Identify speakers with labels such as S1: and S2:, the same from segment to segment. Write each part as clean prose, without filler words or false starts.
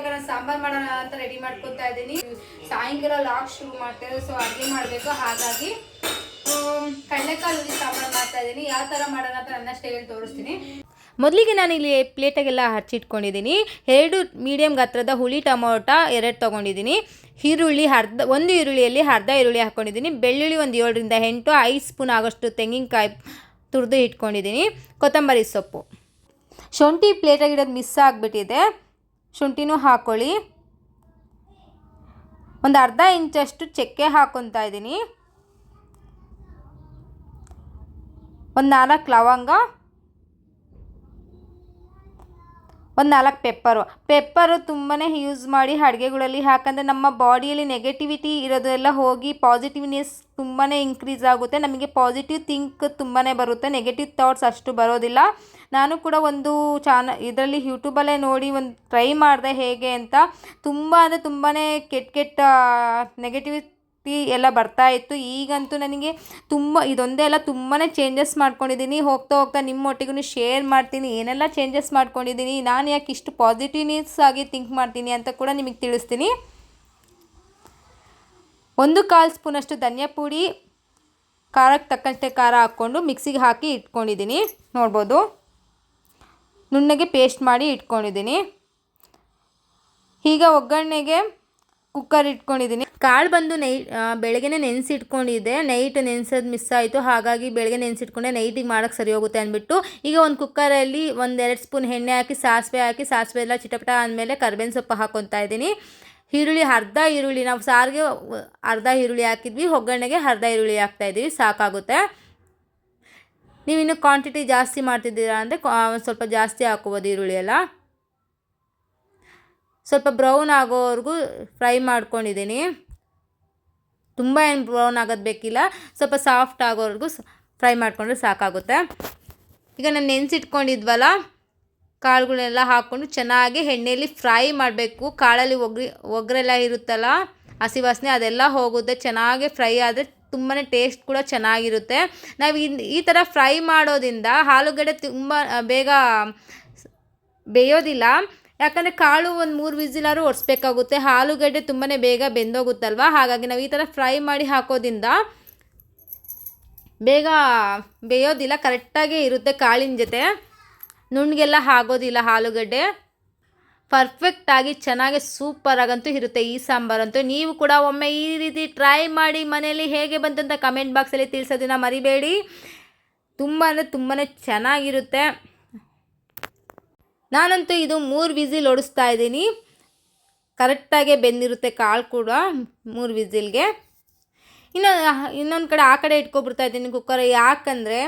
S1: ಇವಾಗ ನಾನು ಸಾಂಬಾರು ಮಾಡೋಣ ಅಂತ ರೆಡಿ ಮಾಡ್ಕೊತಾ ಇದ್ದೀನಿ. ಸಾಯಂಕಾಲ ಲಾಗ್ ಶುರು ಮಾಡ್ತೇವೆ. ಸೊ ಅಡುಗೆ ಮಾಡಬೇಕು, ಹಾಗಾಗಿ ಕಡಲೆಕಾಳು ಉದ್ದಿ ಸಾಂಬಾರು ಮಾಡ್ತಾ ಇದ್ದೀನಿ. ಯಾವ ಥರ ಮಾಡೋಣ ಅಂತ ನನ್ನ ಸ್ಟೈಲಲ್ಲಿ ತೋರಿಸ್ತೀನಿ. ಮೊದಲಿಗೆ ನಾನು ಇಲ್ಲಿ ಪ್ಲೇಟಾಗೆಲ್ಲ ಹಚ್ಚಿಟ್ಕೊಂಡಿದ್ದೀನಿ. 2 ಮೀಡಿಯಮ್ ಗಾತ್ರದ ಹುಳಿ ಟೊಮೊಟೊ 2 ತೊಗೊಂಡಿದ್ದೀನಿ. ಈರುಳ್ಳಿ ಒಂದು ಈರುಳ್ಳಿಯಲ್ಲಿ ಅರ್ಧ ಈರುಳ್ಳಿ ಹಾಕ್ಕೊಂಡಿದ್ದೀನಿ. ಬೆಳ್ಳುಳ್ಳಿ ಒಂದು 7ರಿಂದ 8, 5 ಸ್ಪೂನ್ ಆಗೋಷ್ಟು ತೆಂಗಿನಕಾಯಿ ತುರಿದು ಇಟ್ಕೊಂಡಿದ್ದೀನಿ. ಕೊತ್ತಂಬರಿ ಸೊಪ್ಪು, ಶುಂಠಿ ಪ್ಲೇಟಾಗಿಡೋದು ಮಿಸ್ ಆಗಿಬಿಟ್ಟಿದೆ, ಶುಂಠಿನೂ ಹಾಕ್ಕೊಳ್ಳಿ. ಒಂದು ಅರ್ಧ ಇಂಚಷ್ಟು ಚಕ್ಕೆ ಹಾಕ್ಕೊತಾ ಇದ್ದೀನಿ. ಒಂದು 4 ಲವಂಗ, ಒಂದು 4 ಪೆಪ್ಪರು ತುಂಬಾ ಯೂಸ್ ಮಾಡಿ ಅಡುಗೆಗಳಲ್ಲಿ, ಯಾಕಂದರೆ ನಮ್ಮ ಬಾಡಿಯಲ್ಲಿ ನೆಗೆಟಿವಿಟಿ ಇರೋದೆಲ್ಲ ಹೋಗಿ ಪಾಸಿಟಿವ್ನೆಸ್ ತುಂಬಾ ಇನ್ಕ್ರೀಸ್ ಆಗುತ್ತೆ. ನಮಗೆ ಪಾಸಿಟಿವ್ ಥಿಂಕ್ ತುಂಬಾ ಬರುತ್ತೆ, ನೆಗೆಟಿವ್ ಥಾಟ್ಸ್ ಅಷ್ಟು ಬರೋದಿಲ್ಲ. ನಾನು ಕೂಡ ಒಂದು ಇದರಲ್ಲಿ ಯೂಟ್ಯೂಬಲ್ಲೇ ನೋಡಿ ಒಂದು ಟ್ರೈ ಮಾಡಿದೆ ಹೇಗೆ ಅಂತ. ತುಂಬ ಅಂದರೆ ತುಂಬಾ ಕೆಟ್ಟ ನೆಗೆಟಿವಿಟಿ ಎಲ್ಲ ಬರ್ತಾಯಿತ್ತು. ಈಗಂತೂ ನನಗೆ ಇದೊಂದೇ ಎಲ್ಲ ತುಂಬಾ ಚೇಂಜಸ್ ಮಾಡ್ಕೊಂಡಿದ್ದೀನಿ. ಹೋಗ್ತಾ ನಿಮ್ಮೊಟ್ಟಿಗೂ ಶೇರ್ ಮಾಡ್ತೀನಿ ಏನೆಲ್ಲ ಚೇಂಜಸ್ ಮಾಡ್ಕೊಂಡಿದ್ದೀನಿ, ನಾನು ಯಾಕೆ ಇಷ್ಟು ಪಾಸಿಟಿವ್ನೆಸ್ ಆಗಿ ಥಿಂಕ್ ಮಾಡ್ತೀನಿ ಅಂತ ಕೂಡ ನಿಮಗೆ ತಿಳಿಸ್ತೀನಿ. 1/4 ಸ್ಪೂನಷ್ಟು ಧನಿಯಾ ಪುಡಿ, ಖಾರಕ್ಕೆ ತಕ್ಕಂತೆ ಖಾರ ಹಾಕ್ಕೊಂಡು ಮಿಕ್ಸಿಗೆ ಹಾಕಿ ಇಟ್ಕೊಂಡಿದ್ದೀನಿ. ನೋಡ್ಬೋದು, ನುಣ್ಣಗೆ ಪೇಸ್ಟ್ ಮಾಡಿ ಇಟ್ಕೊಂಡಿದ್ದೀನಿ. ಈಗ ಒಗ್ಗರಣೆಗೆ ಕುಕ್ಕರ್ ಇಟ್ಕೊಂಡಿದ್ದೀನಿ. ಕಾಳು ಬಂದು ಬೆಳಗ್ಗೆ ನೆನೆಸಿಟ್ಕೊಂಡಿದ್ದೆ. ನೈಟ್ ನೆನೆಸೋದು ಮಿಸ್ ಆಯಿತು, ಹಾಗಾಗಿ ಬೆಳಗ್ಗೆ ನೆನೆಸಿಟ್ಕೊಂಡೆ. ನೈಟಿಗೆ ಮಾಡೋಕ್ಕೆ ಸರಿ ಹೋಗುತ್ತೆ ಅಂದ್ಬಿಟ್ಟು ಈಗ ಒಂದು ಕುಕ್ಕರಲ್ಲಿ 1-2 ಸ್ಪೂನ್ ಎಣ್ಣೆ ಹಾಕಿ ಸಾಸಿವೆ ಎಲ್ಲ ಚಿಟಪಟ ಆದಮೇಲೆ ಕರ್ಬೇವಿನ ಸೊಪ್ಪು ಹಾಕ್ಕೊತಾ ಇದ್ದೀನಿ. ಅರ್ಧ ಈರುಳ್ಳಿ, ನಾವು ಸಾರಿಗೆ ಅರ್ಧ ಈರುಳ್ಳಿ ಹಾಕಿದ್ವಿ, ಒಗ್ಗರಣೆಗೆ ಅರ್ಧ ಈರುಳ್ಳಿ ಹಾಕ್ತಾಯಿದ್ದೀವಿ, ಸಾಕಾಗುತ್ತೆ. ನೀವಿನ್ನೂ ಕ್ವಾಂಟಿಟಿ ಜಾಸ್ತಿ ಮಾಡ್ತಿದ್ದೀರಾ ಅಂದರೆ ಸ್ವಲ್ಪ ಜಾಸ್ತಿ ಹಾಕ್ಕೋಬೋದು ಈರುಳ್ಳಿ ಎಲ್ಲ. ಸ್ವಲ್ಪ ಬ್ರೌನ್ ಆಗೋವರೆಗೂ ಫ್ರೈ ಮಾಡ್ಕೊಂಡಿದ್ದೀನಿ. ತುಂಬ ಏನು ಬ್ರೌನ್ ಆಗೋದು ಬೇಕಿಲ್ಲ, ಸ್ವಲ್ಪ ಸಾಫ್ಟ್ ಆಗೋವರೆಗೂ ಫ್ರೈ ಮಾಡಿಕೊಂಡ್ರೆ ಸಾಕಾಗುತ್ತೆ. ಈಗ ನಾನು ನೆನೆಸಿಟ್ಕೊಂಡಿದ್ವಲ್ಲ ಕಾಳುಗಳನ್ನೆಲ್ಲ ಹಾಕ್ಕೊಂಡು ಚೆನ್ನಾಗಿ ಎಣ್ಣೆಯಲ್ಲಿ ಫ್ರೈ ಮಾಡಬೇಕು. ಕಾಳಲ್ಲಿ ಒಗ್ಗರೆಲ್ಲ ಇರುತ್ತಲ್ಲ, ಹಸಿ ವಾಸನೆ ಅದೆಲ್ಲ ಹೋಗುತ್ತೆ. ಚೆನ್ನಾಗಿ ಫ್ರೈ ಆದರೆ ತುಂಬಾ ಟೇಸ್ಟ್ ಕೂಡ ಚೆನ್ನಾಗಿರುತ್ತೆ. ನಾವು ಈ ಥರ ಫ್ರೈ ಮಾಡೋದ್ರಿಂದ ಆಲೂಗಡ್ಡೆ ತುಂಬ ಬೇಗ ಬೇಯೋದಿಲ್ಲ, ಯಾಕಂದರೆ ಕಾಳು ಒಂದು 3 ವಿಸಿಲಾರು ಒಡಿಸ್ಬೇಕಾಗುತ್ತೆ. ಆಲೂಗಡ್ಡೆ ತುಂಬಾ ಬೇಗ ಬೆಂದೋಗುತ್ತಲ್ವ, ಹಾಗಾಗಿ ನಾವು ಈ ಥರ ಫ್ರೈ ಮಾಡಿ ಹಾಕೋದ್ರಿಂದ ಬೇಗ ಬೇಯೋದಿಲ್ಲ, ಕರೆಕ್ಟಾಗೇ ಇರುತ್ತೆ. ಕಾಳಿನ ಜೊತೆ ನುಣ್ಣಗೆಲ್ಲ ಆಗೋದಿಲ್ಲ ಆಲೂಗಡ್ಡೆ. ಪರ್ಫೆಕ್ಟಾಗಿ ಚೆನ್ನಾಗಿ ಸೂಪರಾಗಂತೂ ಇರುತ್ತೆ ಈ ಸಾಂಬಾರಂತೂ. ನೀವು ಕೂಡ ಒಮ್ಮೆ ಈ ರೀತಿ ಟ್ರೈ ಮಾಡಿ ಮನೆಯಲ್ಲಿ ಹೇಗೆ ಬಂತಂತ ಕಮೆಂಟ್ ಬಾಕ್ಸಲ್ಲಿ ತಿಳಿಸೋದನ್ನ ಮರಿಬೇಡಿ. ತುಂಬ ಅಂದರೆ ತುಂಬಾ ಚೆನ್ನಾಗಿರುತ್ತೆ. ನಾನಂತೂ ಇದು 3 ವಿಸಿಲ್ ಹೊಡಿಸ್ತಾ ಇದ್ದೀನಿ. ಕರೆಕ್ಟಾಗೆ ಬೆಂದಿರುತ್ತೆ ಕಾಳು ಕೂಡ 3 ವಿಸಿಲ್ಗೆ. ಇನ್ನೊಂದು ಕಡೆ ಆ ಕಡೆ ಇಟ್ಕೊಬಿಡ್ತಾ ಇದ್ದೀನಿ ಕುಕ್ಕರ್, ಯಾಕಂದರೆ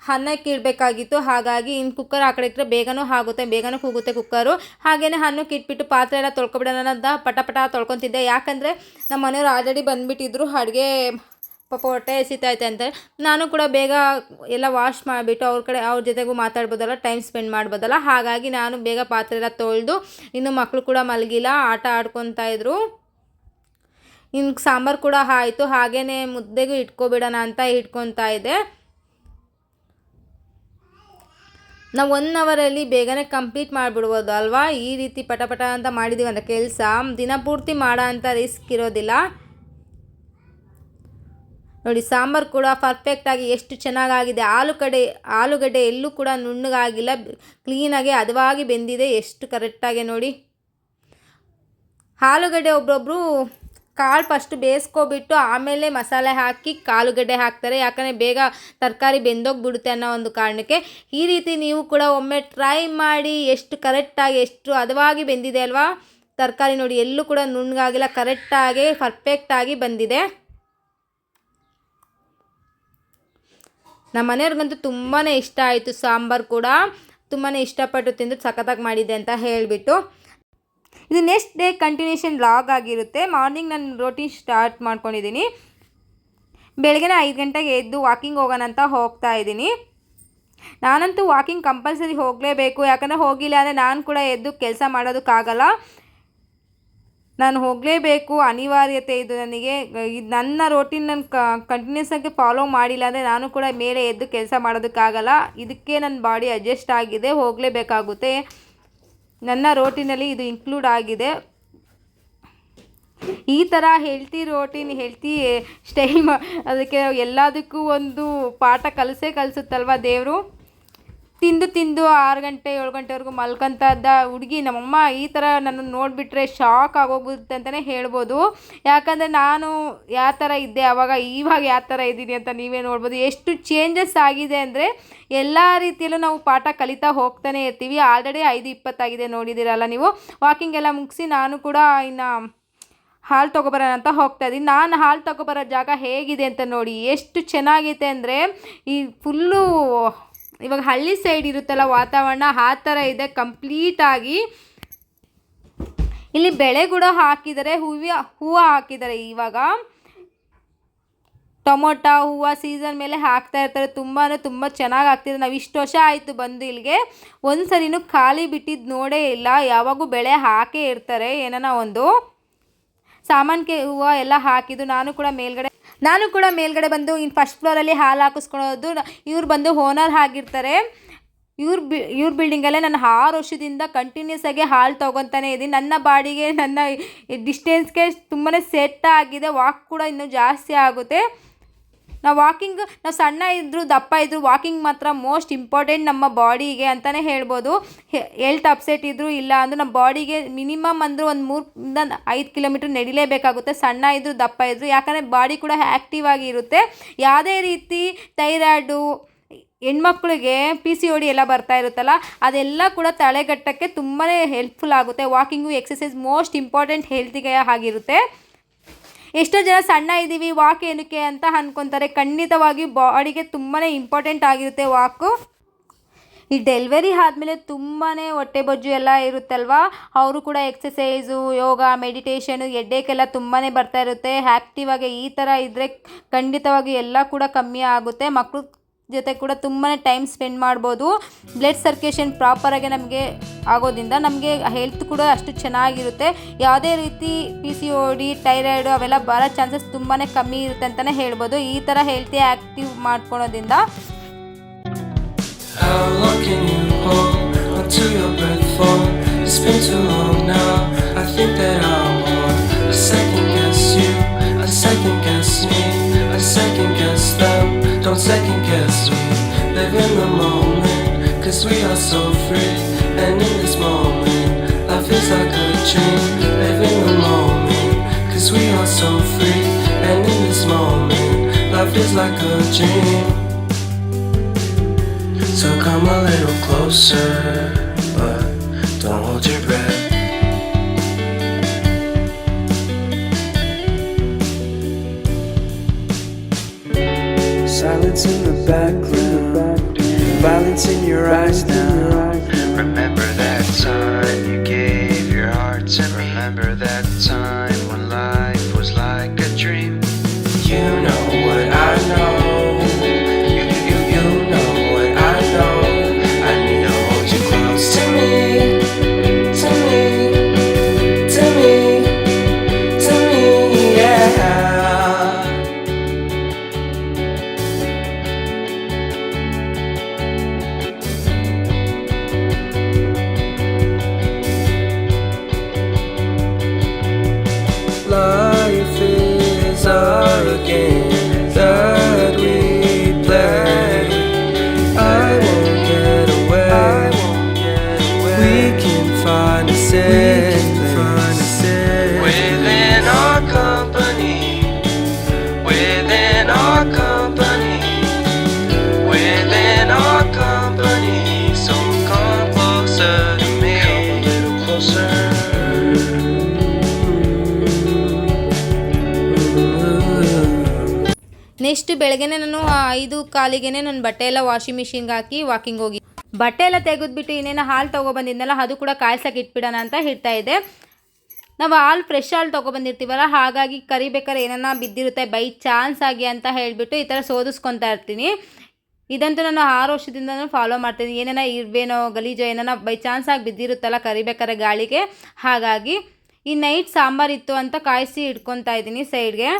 S1: ಅನ್ನಕ್ಕೆ ಇಡಬೇಕಾಗಿತ್ತು. ಹಾಗಾಗಿ ಇನ್ನು ಕುಕ್ಕರ್ ಆ ಕಡೆ ಇಟ್ಟರೆ ಬೇಗನೂ ಆಗುತ್ತೆ, ಬೇಗನೂ ಕೂಗುತ್ತೆ ಕುಕ್ಕರು. ಹಾಗೆಯೇ ಅನ್ನಕ್ಕೆ ಇಟ್ಬಿಟ್ಟು ಪಾತ್ರೆ ಎಲ್ಲ ತೊಳ್ಕೊಬಿಡೋಣ ಅಂತ ಪಟ ತೊಳ್ಕೊತಿದ್ದೆ. ಯಾಕಂದರೆ ನಮ್ಮ ಮನೆಯವರು ಆಲ್ರೆಡಿ ಬಂದುಬಿಟ್ಟಿದ್ರು, ಅಡುಗೆ ಪಾಪ ಹೊಟ್ಟೆ ಹಸಿತೈತೆ ಅಂತ. ನಾನು ಕೂಡ ಬೇಗ ಎಲ್ಲ ವಾಶ್ ಮಾಡಿಬಿಟ್ಟು ಅವ್ರ ಜೊತೆಗೂ ಮಾತಾಡ್ಬೋದಲ್ಲ, ಟೈಮ್ ಸ್ಪೆಂಡ್ ಮಾಡ್ಬೋದಲ್ಲ, ಹಾಗಾಗಿ ನಾನು ಬೇಗ ಪಾತ್ರೆ ಎಲ್ಲ ತೊಳೆದು, ಇನ್ನು ಮಕ್ಕಳು ಕೂಡ ಮಲಗಿಲ್ಲ, ಆಟ ಆಡ್ಕೊತಾ ಇದ್ರು. ಇನ್ನು ಸಾಂಬಾರು ಕೂಡ ಆಯಿತು, ಹಾಗೆಯೇ ಮುದ್ದೆಗೂ ಇಟ್ಕೊಬಿಡೋಣ ಅಂತ ಇಟ್ಕೊತಾ ಇದ್ದೆ. ನಾವು 1 ಅವರಲ್ಲಿ ಬೇಗನೆ ಕಂಪ್ಲೀಟ್ ಮಾಡಿಬಿಡ್ಬೋದು ಅಲ್ವಾ. ಈ ರೀತಿ ಪಟ ಅಂತ ಮಾಡಿದ್ದೀವಿ ಅಂತ ಕೆಲಸ ದಿನಪೂರ್ತಿ ಮಾಡೋ ಅಂಥ ರಿಸ್ಕ್ ಇರೋದಿಲ್ಲ. ನೋಡಿ, ಸಾಂಬಾರು ಕೂಡ ಪರ್ಫೆಕ್ಟಾಗಿ ಎಷ್ಟು ಚೆನ್ನಾಗಾಗಿದೆ. ಆಲೂಗಡ್ಡೆ ಎಲ್ಲೂ ಕೂಡ ನುಣ್ಣಗಾಗಿಲ್ಲ, ಕ್ಲೀನಾಗಿ ಹದವಾಗಿ ಬೆಂದಿದೆ, ಎಷ್ಟು ಕರೆಕ್ಟಾಗಿ ನೋಡಿ. ಆಲೂಗಡ್ಡೆ ಒಬ್ಬೊಬ್ಬರು ಕಾಳು ಫಸ್ಟ್ ಬೇಯಿಸ್ಕೊಬಿಟ್ಟು ಆಮೇಲೆ ಮಸಾಲೆ ಹಾಕಿ ಆಲೂಗಡ್ಡೆ ಹಾಕ್ತಾರೆ, ಯಾಕಂದರೆ ಬೇಗ ತರಕಾರಿ ಬೆಂದೋಗಿಬಿಡುತ್ತೆ ಅನ್ನೋ ಒಂದು ಕಾರಣಕ್ಕೆ. ಈ ರೀತಿ ನೀವು ಕೂಡ ಒಮ್ಮೆ ಟ್ರೈ ಮಾಡಿ. ಎಷ್ಟು ಕರೆಕ್ಟಾಗಿ ಎಷ್ಟು ಹದವಾಗಿ ಬೆಂದಿದೆ ಅಲ್ವಾ ತರಕಾರಿ. ನೋಡಿ, ಎಲ್ಲೂ ಕೂಡ ನುಣ್ಣಗಾಗಿಲ್ಲ, ಕರೆಕ್ಟಾಗಿ ಪರ್ಫೆಕ್ಟಾಗಿ ಬಂದಿದೆ. ನಮ್ಮ ಮನೆಯವ್ರಿಗಂತೂ ತುಂಬಾ ಇಷ್ಟ ಆಯಿತು. ಸಾಂಬಾರು ಕೂಡ ತುಂಬಾ ಇಷ್ಟಪಟ್ಟು ತಿಂದು ಸಖತ್ತಾಗಿ ಮಾಡಿದೆ ಅಂತ ಹೇಳಿಬಿಟ್ಟು. ಇದು ನೆಕ್ಸ್ಟ್ ಡೇ ಕಂಟಿನ್ಯೂಷನ್ ವ್ಲಾಗ್ ಆಗಿರುತ್ತೆ. ಮಾರ್ನಿಂಗ್ ನಾನು ರೋಟೀನ್ ಸ್ಟಾರ್ಟ್ ಮಾಡ್ಕೊಂಡಿದ್ದೀನಿ. ಬೆಳಗ್ಗೆ 5 ಗಂಟೆಗೆ ಎದ್ದು ವಾಕಿಂಗ್ ಹೋಗೋಣ ಅಂತ ಹೋಗ್ತಾ ಇದ್ದೀನಿ. ನಾನಂತೂ ವಾಕಿಂಗ್ ಕಂಪಲ್ಸರಿ ಹೋಗಲೇಬೇಕು, ಯಾಕಂದರೆ ಹೋಗಿಲ್ಲ ಅಂದರೆ ನಾನು ಕೂಡ ಎದ್ದು ಕೆಲಸ ಮಾಡೋದಕ್ಕಾಗಲ್ಲ. ನಾನು ಹೋಗಲೇಬೇಕು, ಅನಿವಾರ್ಯತೆ ಇದು ನನಗೆ. ನನ್ನ ರೋಟೀನ್ ನಾನು ಕಂಟಿನ್ಯೂಸ್ ಆಗಿ ಫಾಲೋ ಮಾಡಿಲ್ಲ ಅಂದರೆ ನಾನು ಕೂಡ ಮೇಲೆ ಎದ್ದು ಕೆಲಸ ಮಾಡೋದಕ್ಕಾಗಲ್ಲ. ಇದಕ್ಕೆ ನನ್ನ ಬಾಡಿ ಅಡ್ಜಸ್ಟ್ ಆಗಿದೆ, ಹೋಗಲೇಬೇಕಾಗುತ್ತೆ. ನನ್ನ ರೋಟಿನಲ್ಲಿ ಇದು ಇನ್ಕ್ಲೂಡ್ ಆಗಿದೆ. ಈ ಥರ ಹೆಲ್ತಿ ರೋಟಿನ್, ಹೆಲ್ತಿ ಸ್ಟೈಲ್ ಅದಕ್ಕೆ ಎಲ್ಲದಕ್ಕೂ ಒಂದು ಪಾಠ ಕಲಿಸುತ್ತಲ್ವ ದೇವರು. ತಿಂದು 6 ಗಂಟೆ 7 ಗಂಟೆವರೆಗೂ ಮಲ್ಕೊಂತದ್ದ ಹುಡುಗಿ ನಮ್ಮಮ್ಮ ಈ ಥರ ನನ್ನನ್ನು ನೋಡಿಬಿಟ್ರೆ ಶಾಕ್ ಆಗೋಗುತ್ತೆ ಅಂತಲೇ ಹೇಳ್ಬೋದು. ಯಾಕಂದರೆ ನಾನು ಯಾವ ಥರ ಇದ್ದೆ ಆವಾಗ, ಇವಾಗ ಯಾವ ಥರ ಇದ್ದೀನಿ ಅಂತ ನೀವೇ ನೋಡ್ಬೋದು. ಎಷ್ಟು ಚೇಂಜಸ್ ಆಗಿದೆ ಅಂದರೆ ಎಲ್ಲ ರೀತಿಯಲ್ಲೂ ನಾವು ಪಾಠ ಕಲಿತಾ ಹೋಗ್ತಾನೆ ಇರ್ತೀವಿ. ಆಲ್ರೆಡಿ 5:20 ಆಗಿದೆ, ನೋಡಿದ್ದೀರಲ್ಲ ನೀವು. ವಾಕಿಂಗ್ ಎಲ್ಲ ಮುಗಿಸಿ ನಾನು ಕೂಡ ಇನ್ನು ಹಾಲು ತೊಗೊಬರೋಣ ಅಂತ ಹೋಗ್ತಾಯಿದ್ದೀನಿ. ನಾನು ಹಾಲು ತೊಗೊಬರೋ ಜಾಗ ಹೇಗಿದೆ ಅಂತ ನೋಡಿ, ಎಷ್ಟು ಚೆನ್ನಾಗೈತೆ ಅಂದರೆ ಈ ಫುಲ್ಲು ಇವಾಗ ಹಳ್ಳಿ ಸೈಡ್ ಇರುತ್ತಲ್ಲ ವಾತಾವರಣ, ಆ ಥರ ಇದೆ ಕಂಪ್ಲೀಟಾಗಿ. ಇಲ್ಲಿ ಬೆಳೆ ಕೂಡ ಹಾಕಿದ್ದಾರೆ, ಹೂವು ಹಾಕಿದ್ದಾರೆ. ಇವಾಗ ಟೊಮೊಟೊ ಹೂವು ಸೀಸನ್ ಮೇಲೆ ಹಾಕ್ತಾ ಇರ್ತಾರೆ. ತುಂಬ ಅಂದರೆ ತುಂಬ ಚೆನ್ನಾಗಿ ಆಗ್ತಿದೆ. ನಾವು ಇಷ್ಟು ವರ್ಷ ಆಯಿತು ಬಂದು ಇಲ್ಲಿಗೆ, ಒಂದು ಸರಿನೂ ಖಾಲಿ ಬಿಟ್ಟಿದ್ದು ನೋಡೇ ಇಲ್ಲ. ಯಾವಾಗೂ ಬೆಳೆ ಹಾಕೇ ಇರ್ತಾರೆ, ಏನಾನ ಒಂದು ಸಾಮಾನಿಗೆ ಹೂವು ಎಲ್ಲ ಹಾಕಿದ್ದು. ನಾನು ಕೂಡ ಮೇಲ್ಗಡೆ ಬಂದು ಇನ್ನು ಫಸ್ಟ್ ಫ್ಲೋರಲ್ಲಿ ಹಾಲು ಹಾಕಿಸ್ಕೊಳ್ಳೋದು. ಇವ್ರು ಬಂದು ಓನರ್ ಆಗಿರ್ತಾರೆ. ಇವ್ರ ಬಿಲ್ಡಿಂಗಲ್ಲೇ ನಾನು 6 ವರ್ಷದಿಂದ ಕಂಟಿನ್ಯೂಸ್ ಆಗಿ ಹಾಲು ತೊಗೊತಾನೆ ಇದ್ದೀನಿ. ನನ್ನ ಬಾಡಿಗೆ, ನನ್ನ ಡಿಸ್ಟೆನ್ಸ್ಗೆ ತುಂಬಾ ಸೆಟ್ ಆಗಿದೆ. ವಾಕ್ ಕೂಡ ಇನ್ನೂ ಜಾಸ್ತಿ ಆಗುತ್ತೆ. ನಾವು ಸಣ್ಣ ಇದ್ದರೂ ದಪ್ಪ ಇದ್ದರೂ ವಾಕಿಂಗ್ ಮಾತ್ರ ಮೋಸ್ಟ್ ಇಂಪಾರ್ಟೆಂಟ್ ನಮ್ಮ ಬಾಡಿಗೆ ಅಂತಲೇ ಹೇಳ್ಬೋದು. ಹೆಲ್ತ್ ಅಪ್ಸೆಟ್ ಇದ್ದರೂ ಇಲ್ಲ ಅಂದರೂ ನಮ್ಮ ಬಾಡಿಗೆ ಮಿನಿಮಮ್ ಅಂದರೂ ಒಂದು 3 ರಿಂದ 5 ಕಿಲೋಮೀಟ್ರ್ ನಡಿಲೇಬೇಕಾಗುತ್ತೆ, ಸಣ್ಣ ಇದ್ದರೂ ದಪ್ಪ ಇದ್ದರೂ. ಯಾಕಂದರೆ ಬಾಡಿ ಕೂಡ ಆ್ಯಕ್ಟಿವ್ ಆಗಿ ಇರುತ್ತೆ. ಯಾವುದೇ ರೀತಿ ಥೈರಾಯ್ಡು, ಹೆಣ್ಮಕ್ಳಿಗೆ PCOD ಎಲ್ಲ ಬರ್ತಾ ಇರುತ್ತಲ್ಲ, ಅದೆಲ್ಲ ಕೂಡ ತಡೆಗಟ್ಟಕ್ಕೆ ತುಂಬಾ ಹೆಲ್ಪ್ಫುಲ್ ಆಗುತ್ತೆ. ವಾಕಿಂಗು, ಎಕ್ಸಸೈಸ್ ಮೋಸ್ಟ್ ಇಂಪಾರ್ಟೆಂಟ್ ಹೆಲ್ತಿಗೆ ಆಗಿರುತ್ತೆ. ಎಷ್ಟೋ ಜನ ಸಣ್ಣ ಇದ್ದೀವಿ ವಾಕ್ ಏನಕ್ಕೆ ಅಂತ ಅಂದ್ಕೊತಾರೆ. ಖಂಡಿತವಾಗಿ ಬಾಡಿಗೆ ತುಂಬಾ ಇಂಪಾರ್ಟೆಂಟ್ ಆಗಿರುತ್ತೆ ವಾಕು. ಈ ಡೆಲಿವರಿ ಆದಮೇಲೆ ತುಂಬಾ ಹೊಟ್ಟೆ ಬೊಜ್ಜು ಎಲ್ಲ ಇರುತ್ತಲ್ವ, ಅವರು ಕೂಡ ಎಕ್ಸಸೈಸು, ಯೋಗ, ಮೆಡಿಟೇಷನು, ಹೆಡ್ಡೇಕೆಲ್ಲ ತುಂಬಾ ಬರ್ತಾ ಇರುತ್ತೆ. ಆ್ಯಕ್ಟಿವ್ ಆಗಿ ಈ ಥರ ಇದ್ದರೆ ಖಂಡಿತವಾಗಿ ಎಲ್ಲ ಕೂಡ ಕಮ್ಮಿ ಆಗುತ್ತೆ. ಮಕ್ಕಳು ಜೊತೆ ಕೂಡ ತುಂಬಾ ಟೈಮ್ ಸ್ಪೆಂಡ್ ಮಾಡ್ಬೋದು. ಬ್ಲಡ್ ಸರ್ಕ್ಯುಲೇಷನ್ ಪ್ರಾಪರಾಗಿ ನಮಗೆ ಆಗೋದ್ರಿಂದ ನಮಗೆ ಹೆಲ್ತ್ ಕೂಡ ಅಷ್ಟು ಚೆನ್ನಾಗಿರುತ್ತೆ. ಯಾವುದೇ ರೀತಿ PCOD, ಥೈರಾಯ್ಡು ಅವೆಲ್ಲ ಬರೋ ಚಾನ್ಸಸ್ ತುಂಬಾ ಕಮ್ಮಿ ಇರುತ್ತೆ ಅಂತಲೇ ಹೇಳ್ಬೋದು, ಈ ಥರ ಹೆಲ್ತಿ ಆ್ಯಕ್ಟಿವ್ ಮಾಡ್ಕೊಳೋದ್ರಿಂದ.
S2: Don't second guess me, live in the moment, cause we are so free. And in this moment, life is like a dream. Live in the moment, cause we are so free. And in this moment, life is like a dream. So come a little closer, but don't hold your breath. Silence in the background, violence in your eyes now. Remember that time you gave your heart to me. Remember that time when life was like a dream. You know what I know. You know what I know. I need to hold you close to me, to me, to me, to me, yeah. Life is a game that we play. I won't get away. We can find a safe place within our company. Within our company. Within our company. So come closer to me. Come a little closer.
S1: Next ಬೆಳಗ್ಗೆನೇ ನಾನು 5:15ಗೆ ನಾನು ಬಟ್ಟೆ ಎಲ್ಲ washing ಮಿಷಿನ್ಗೆ ಹಾಕಿ walking ಹೋಗಿ ಬಟ್ಟೆ ಎಲ್ಲ ತೆಗೆದ್ಬಿಟ್ಟು ಇನ್ನೇನು ಹಾಲು ತೊಗೊಬಂದಿದ್ನಲ್ಲ ಅದು ಕೂಡ ಕಾಯ್ಸಕ್ಕೆ ಇಟ್ಬಿಡೋಣ ಅಂತ ಇಡ್ತಾ ಇದ್ದೆ. ನಾವು ಫ್ರೆಶ್ ಹಾಲು ತೊಗೊಬಂದಿರ್ತೀವಲ್ಲ, ಹಾಗಾಗಿ ಕರಿಬೇಕಾದ್ರೆ ಏನನ್ನ ಬಿದ್ದಿರುತ್ತೆ ಬೈ ಚಾನ್ಸ್ ಆಗಿ ಅಂತ ಹೇಳಿಬಿಟ್ಟು ಈ ಥರ ಸೋದಿಸ್ಕೊತಾ ಇರ್ತೀನಿ. ಇದಂತೂ ನಾನು 6 ವರ್ಷದಿಂದನೂ ಫಾಲೋ ಮಾಡ್ತೀನಿ. ಏನೇನೋ ಇರ್ವೇನೋ ಗಲೀಜೋ ಏನಾನ ಬೈ ಚಾನ್ಸ್ ಆಗಿ ಬಿದ್ದಿರುತ್ತಲ್ಲ ಕರಿಬೇಕಾದ್ರೆ ಗಾಳಿಗೆ, ಹಾಗಾಗಿ ಈ ನೈಟ್ ಸಾಂಬಾರಿತ್ತು ಅಂತ ಕಾಯಿಸಿ ಇಟ್ಕೊತಾ ಇದ್ದೀನಿ ಸೈಡ್ಗೆ.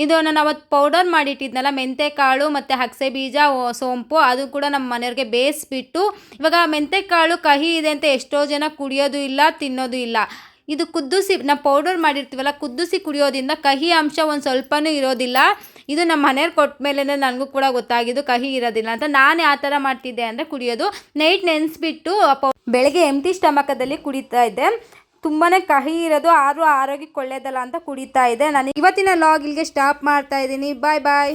S1: ಇದು ನಾನು ಅವತ್ತು ಪೌಡರ್ ಮಾಡಿಟ್ಟಿದ್ನಲ್ಲ ಮೆಂತೆ ಕಾಳು ಮತ್ತು ಅಗಸೆ ಬೀಜ ಸೋಂಪು ಅದು ಕೂಡ ನಮ್ಮ ಮನೆಯವ್ರಿಗೆ ಬೇಯಿಸ್ಬಿಟ್ಟು, ಇವಾಗ ಮೆಂತೆ ಕಾಳು ಕಹಿ ಇದೆ ಅಂತ ಎಷ್ಟೋ ಜನ ಕುಡಿಯೋದು ಇಲ್ಲ, ತಿನ್ನೋದು ಇಲ್ಲ. ಇದು ಕುದಿಸಿ ನಾವು ಪೌಡರ್ ಮಾಡಿರ್ತೀವಲ್ಲ, ಕುದಿಸಿ ಕುಡಿಯೋದ್ರಿಂದ ಕಹಿ ಅಂಶ ಒಂದು ಸ್ವಲ್ಪನೂ ಇರೋದಿಲ್ಲ. ಇದು ನಮ್ಮ ಮನೆಯವ್ರು ಕೊಟ್ಟ ಮೇಲೆ ನನಗೂ ಕೂಡ ಗೊತ್ತಾಗಿದ್ದು ಕಹಿ ಇರೋದಿಲ್ಲ ಅಂತ. ನಾನು ಯಾವ ಥರ ಮಾಡ್ತಿದ್ದೆ ಅಂದರೆ ಕುಡಿಯೋದು ನೈಟ್ ನೆನೆಸ್ಬಿಟ್ಟು ಬೆಳಗ್ಗೆ ಎಂಟಿ ಸ್ಟಮಕದಲ್ಲಿ ಕುಡಿತಾ ಇದ್ದೆ. ತುಂಬಾ ಕಹಿ ಇರೋದು ಆದರೂ ಆರೋಗ್ಯಕ್ಕೆ ಒಳ್ಳೆಯದಲ್ಲ ಅಂತ ಕುಡಿತಾ ಇದ್ದೆ. ನಾನು ಇವತ್ತಿನ ಲಾಗ್ ಇಲ್ಲಿಗೆ ಸ್ಟಾಪ್ ಮಾಡ್ತಾ ಇದ್ದೀನಿ. ಬಾಯ್ ಬಾಯ್.